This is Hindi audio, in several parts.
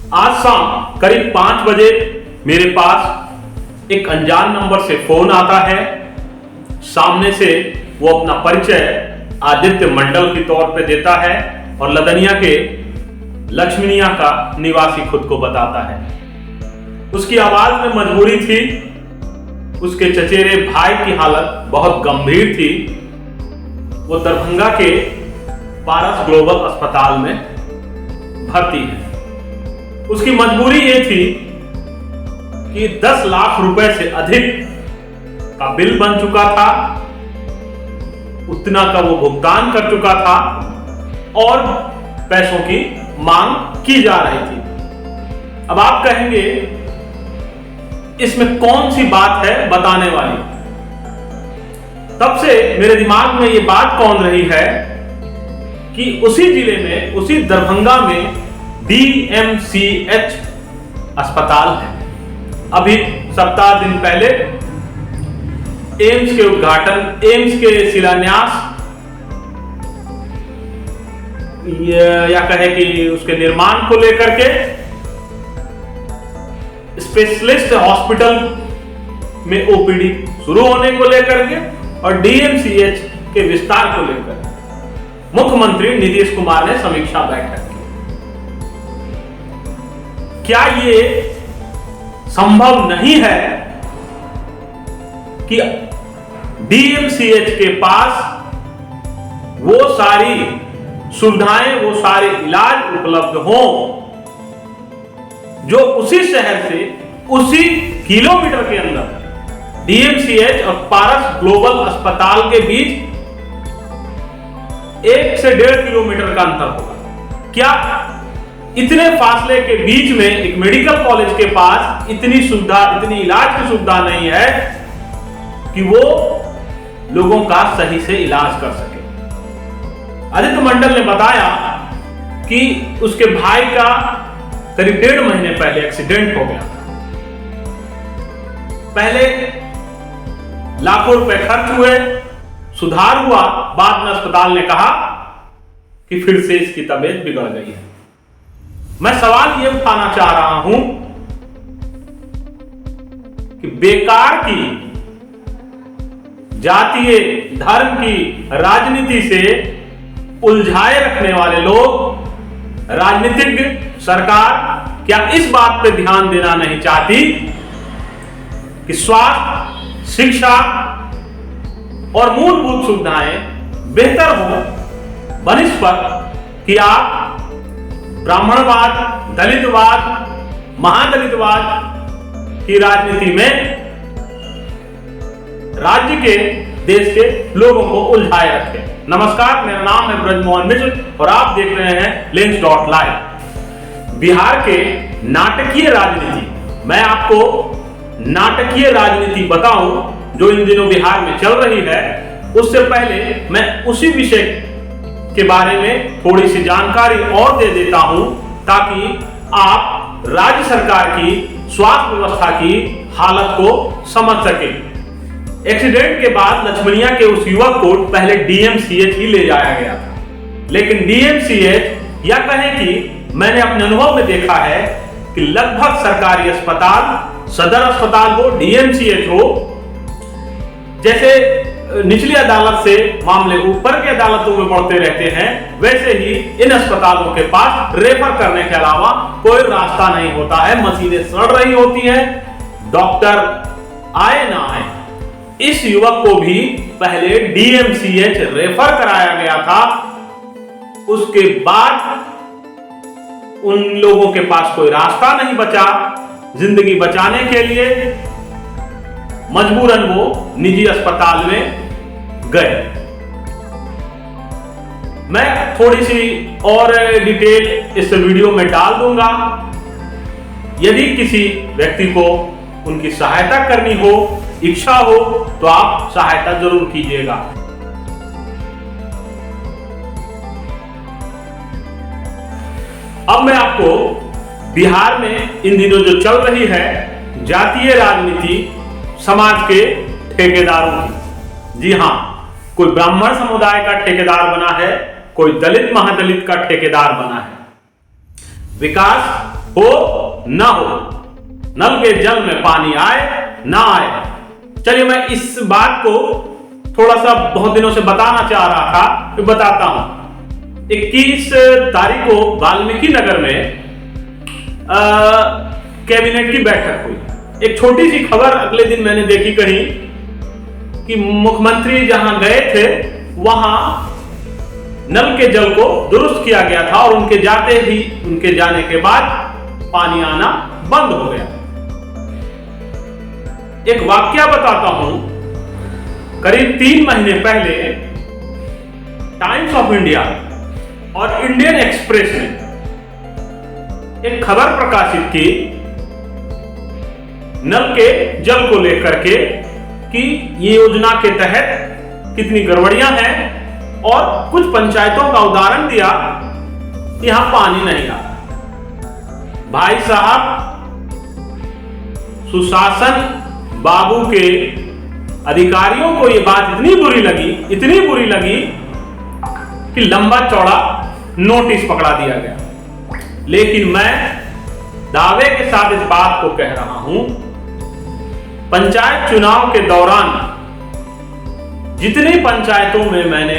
आज शाम करीब 5 बजे मेरे पास एक अनजान नंबर से फोन आता है। सामने से वो अपना परिचय आदित्य मंडल के तौर पे देता है और लदनिया के लक्ष्मीनिया का निवासी खुद को बताता है। उसकी आवाज में मजबूरी थी। उसके चचेरे भाई की हालत बहुत गंभीर थी। वो दरभंगा के पारस ग्लोबल अस्पताल में भर्ती है। उसकी मजबूरी ये थी कि 10 लाख रुपए से अधिक का बिल बन चुका था, उतना का वो भुगतान कर चुका था और पैसों की मांग की जा रही थी। अब आप कहेंगे इसमें कौन सी बात है बताने वाली। तब से मेरे दिमाग में ये बात कौन रही है कि उसी जिले में, उसी दरभंगा में DMCH अस्पताल है। अभी सप्ताह दिन पहले एम्स के उद्घाटन, एम्स के शिलान्यास या कहे कि उसके निर्माण को लेकर के, स्पेशलिस्ट हॉस्पिटल में OPD शुरू होने को लेकर के और DMCH के विस्तार को लेकर मुख्यमंत्री नीतीश कुमार ने समीक्षा बैठक की। क्या ये संभव नहीं है कि DMCH के पास वो सारी सुविधाएं, वो सारे इलाज उपलब्ध हों जो उसी शहर से, उसी किलोमीटर के अंदर DMCH और पारस ग्लोबल अस्पताल के बीच 1 से 1.5 किलोमीटर का अंतर होगा। क्या इतने फासले के बीच में एक मेडिकल कॉलेज के पास इतनी सुविधा, इतनी इलाज की सुविधा नहीं है कि वो लोगों का सही से इलाज कर सके। आदित्य मंडल ने बताया कि उसके भाई का करीब 1.5 महीने पहले एक्सीडेंट हो गया था। पहले लाखों रुपए खर्च हुए, सुधार हुआ, बाद में अस्पताल ने कहा कि फिर से इसकी तबीयत बिगड़ गई है। मैं सवाल यह उठाना चाह रहा हूं कि बेकार की जातीय, धर्म की राजनीति से उलझाए रखने वाले लोग, राजनीतिज्ञ, सरकार क्या इस बात पर ध्यान देना नहीं चाहती कि स्वास्थ्य, शिक्षा और मूलभूत सुविधाएं बेहतर हो बनिस्पत कि आप ब्राह्मणवाद, दलितवाद, महादलितवाद की राजनीति में राज्य के, देश के लोगों को उलझाए रखे। नमस्कार, मेरा नाम है ब्रजमोहन मिश्र और आप देख रहे हैं लेंस.लाइव। बिहार के नाटकीय राजनीति, मैं आपको नाटकीय राजनीति बताऊं जो इन दिनों बिहार में चल रही है, उससे पहले मैं उसी विषय के बारे में थोड़ी सी जानकारी और दे देता हूं ताकि आप राज्य सरकार की स्वास्थ्य व्यवस्था की हालत को समझ सकें। एक्सीडेंट के बाद लक्ष्मीनिया के उस युवक को पहले DMCH ही ले जाया गया था, लेकिन DMCH या कहें कि मैंने अपने अनुभव में देखा है कि लगभग सरकारी अस्पताल, सदर अस्पताल हो, DMCH हो, जैसे निचली अदालत से मामले ऊपर की अदालतों में बढ़ते रहते हैं, वैसे ही इन अस्पतालों के पास रेफर करने के अलावा कोई रास्ता नहीं होता है। मशीनें सड़ रही होती हैं, डॉक्टर आए ना आए। इस युवक को भी पहले DMCH रेफर कराया गया था, उसके बाद उन लोगों के पास कोई रास्ता नहीं बचा। जिंदगी बचाने के लिए मजबूरन वो निजी अस्पताल में गए। मैं थोड़ी सी और डिटेल इस वीडियो में डाल दूंगा। यदि किसी व्यक्ति को उनकी सहायता करनी हो, इच्छा हो, तो आप सहायता जरूर कीजिएगा। अब मैं आपको बिहार में इन दिनों जो चल रही है जातीय राजनीति, समाज के ठेकेदारों की, जी हां, कोई ब्राह्मण समुदाय का ठेकेदार बना है, कोई दलित महादलित का ठेकेदार बना है। विकास हो न हो, नल के जल में पानी आए ना आए। चलिए मैं इस बात को थोड़ा सा बहुत दिनों से बताना चाह रहा था, तो बताता हूं। 21 तारीख को वाल्मीकि नगर में कैबिनेट की बैठक हुई। एक छोटी सी खबर अगले दिन मैंने देखी कहीं कि मुख्यमंत्री जहां गए थे वहां नल के जल को दुरुस्त किया गया था और उनके जाने के बाद पानी आना बंद हो गया। एक वाकया बताता हूं। करीब 3 महीने पहले टाइम्स ऑफ इंडिया और इंडियन एक्सप्रेस ने एक खबर प्रकाशित की नल के जल को लेकर के कि ये योजना के तहत कितनी गड़बड़ियां हैं और कुछ पंचायतों का उदाहरण दिया कि यहां पानी नहीं आता। भाई साहब, सुशासन बाबू के अधिकारियों को यह बात इतनी बुरी लगी कि लंबा चौड़ा नोटिस पकड़ा दिया गया। लेकिन मैं दावे के साथ इस बात को कह रहा हूं, पंचायत चुनाव के दौरान जितनी पंचायतों में मैंने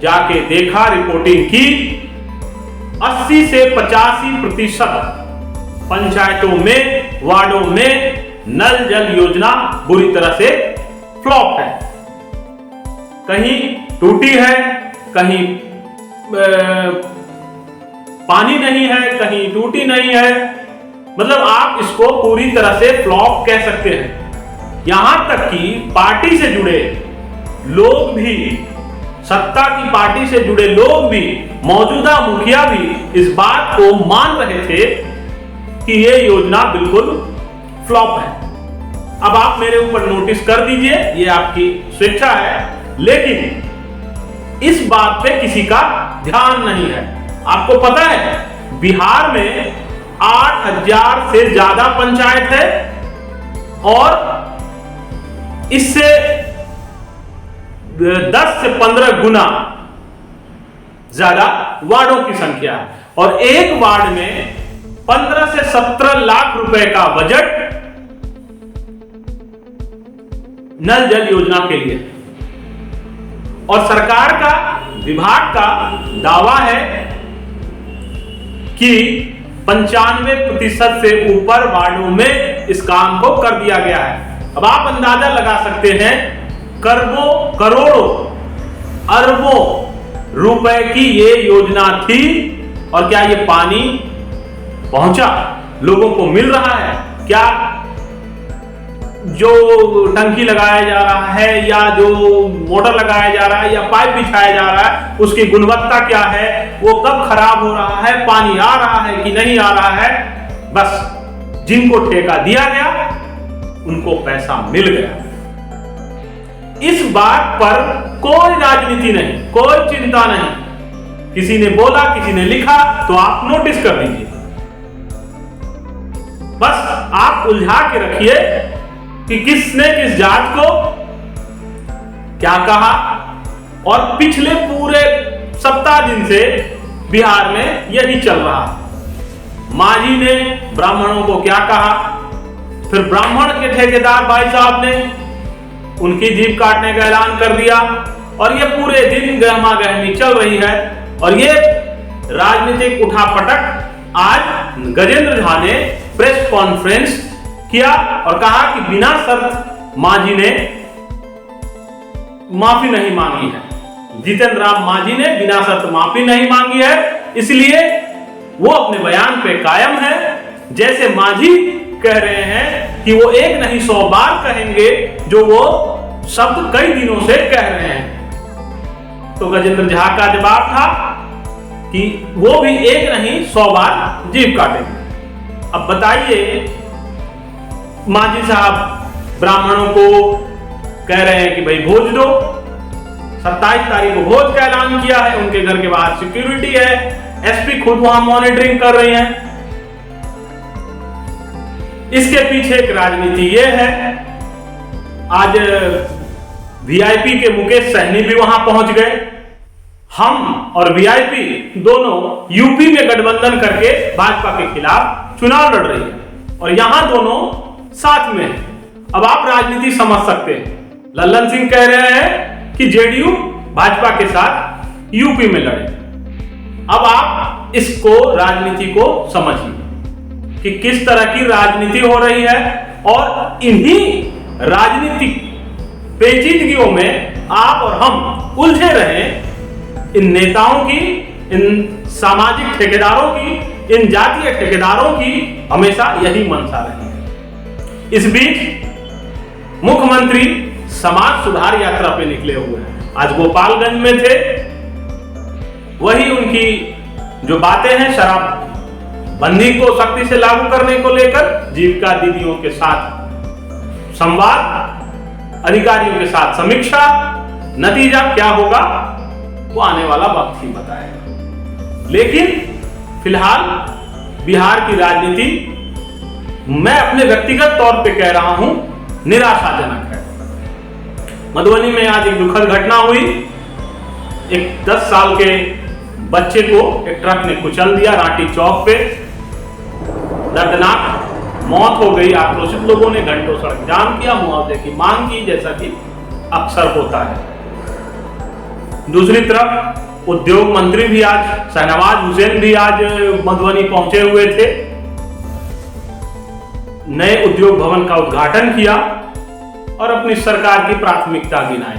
जाके देखा, रिपोर्टिंग की, 80 से 85% पंचायतों में, वार्डों में नल जल योजना बुरी तरह से फ्लॉप है। कहीं टूटी है, कहीं पानी नहीं है, कहीं टूटी नहीं है। मतलब आप इसको पूरी तरह से फ्लॉप कह सकते हैं। यहां तक कि पार्टी से जुड़े लोग भी, सत्ता की पार्टी से जुड़े लोग भी, मौजूदा मुखिया भी इस बात को मान रहे थे कि यह योजना बिल्कुल फ्लॉप है। अब आप मेरे ऊपर नोटिस कर दीजिए, यह आपकी स्वेच्छा है, लेकिन इस बात पे किसी का ध्यान नहीं है। आपको पता है बिहार में 8000 से ज्यादा पंचायत है और इससे 10 से 15 गुना ज्यादा वार्डों की संख्या है और एक वार्ड में 15 से 17 लाख रुपए का बजट नल जल योजना के लिए। और सरकार का, विभाग का दावा है कि 95% से ऊपर वार्डों में इस काम को कर दिया गया है। अब आप अंदाजा लगा सकते हैं, करोड़ों अरबों रुपए की ये योजना थी और क्या ये पानी पहुंचा, लोगों को मिल रहा है? क्या जो टंकी लगाया जा रहा है या जो मोटर लगाया जा रहा है या पाइप बिछाया जा रहा है, उसकी गुणवत्ता क्या है, वो कब खराब हो रहा है, पानी आ रहा है कि नहीं आ रहा है? बस जिनको ठेका दिया गया उनको पैसा मिल गया। इस बात पर कोई राजनीति नहीं, कोई चिंता नहीं। किसी ने बोला, किसी ने लिखा, तो आप नोटिस कर दीजिए। बस आप उलझा के रखिए कि किसने किस जात को क्या कहा। और पिछले पूरे सप्ताह दिन से बिहार में यही चल रहा है। मांझी ने ब्राह्मणों को क्या कहा, फिर ब्राह्मण के ठेकेदार भाई साहब ने उनकी जीभ काटने का ऐलान कर दिया और ये पूरे दिन गहमा गहमी चल रही है। और ये राजनीतिक उठापटक आज गजेंद्र झा ने प्रेस कॉन्फ्रेंस किया और कहा कि बिना शर्त मांझी ने माफी नहीं मांगी है। जितेंद्र राम मांझी ने बिना शर्त माफी नहीं मांगी है, इसलिए वो अपने बयान पे कायम है। जैसे मांझी कह रहे हैं कि वो एक नहीं 100 बार कहेंगे जो वो शब्द कई दिनों से कह रहे हैं। तो गजेंद्र झा का जवाब था कि वो भी एक नहीं 100 बार जीभ काटेंगे। अब बताइए, मांझी साहब ब्राह्मणों को कह रहे हैं कि भाई भोज दो। 27 तारीख को भोज का ऐलान किया है, उनके घर के बाहर सिक्योरिटी है, एसपी खुद वहां मॉनिटरिंग कर रही हैं। इसके पीछे एक राजनीति ये है, आज वीआईपी के मुकेश सहनी भी वहां पहुंच गए हम और वीआईपी दोनों यूपी में गठबंधन करके भाजपा के खिलाफ चुनाव लड़ रही है और यहां दोनों साथ में हैं। अब आप राजनीति समझ सकते हैं। लल्लन सिंह कह रहे हैं कि जेडीयू भाजपा के साथ यूपी में लड़े। अब आप इसको राजनीति को समझिए कि किस तरह की राजनीति हो रही है और इन्हीं राजनीतिक पेचीदगियों में आप और हम उलझे रहे। इन नेताओं की, इन सामाजिक ठेकेदारों की, इन जातीय ठेकेदारों की हमेशा यही मंशा रही है। इस बीच मुख्यमंत्री समाज सुधार यात्रा पे निकले हुए हैं। आज गोपालगंज में थे। वही उनकी जो बातें हैं शराब बंदी को सख्ती से लागू करने को लेकर, जीविका दीदियों के साथ संवाद, अधिकारियों के साथ समीक्षा, नतीजा क्या होगा वो आने वाला वक्त ही बताएगा। लेकिन फिलहाल बिहार की राजनीति मैं अपने व्यक्तिगत तौर पे कह रहा हूं निराशाजनक है। मधुबनी में आज एक दुखद घटना हुई। एक 10 साल के बच्चे को एक ट्रक ने कुचल दिया रांटी चौक पे। दर्दनाक मौत हो गई। आक्रोशित लोगों ने घंटों सड़क जाम किया, मुआवजे की मांग की, जैसा कि अक्सर होता है। दूसरी तरफ उद्योग मंत्री भी आज, शहनवाज हुसैन भी आज मधुबनी पहुंचे हुए थे। नए उद्योग भवन का उद्घाटन किया और अपनी सरकार की प्राथमिकता गिनाई।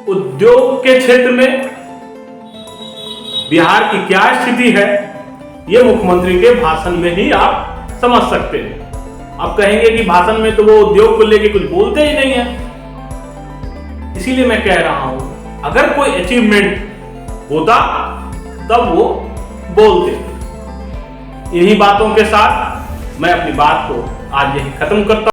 उद्योग के क्षेत्र में बिहार की क्या स्थिति है, यह मुख्यमंत्री के भाषण में ही आप समझ सकते हैं। आप कहेंगे कि भाषण में तो वो उद्योग को लेके कुछ बोलते ही नहीं है। इसीलिए मैं कह रहा हूं, अगर कोई अचीवमेंट होता तब वो बोलते। इन्हीं बातों के साथ मैं अपनी बात को आज यही खत्म करता हूं।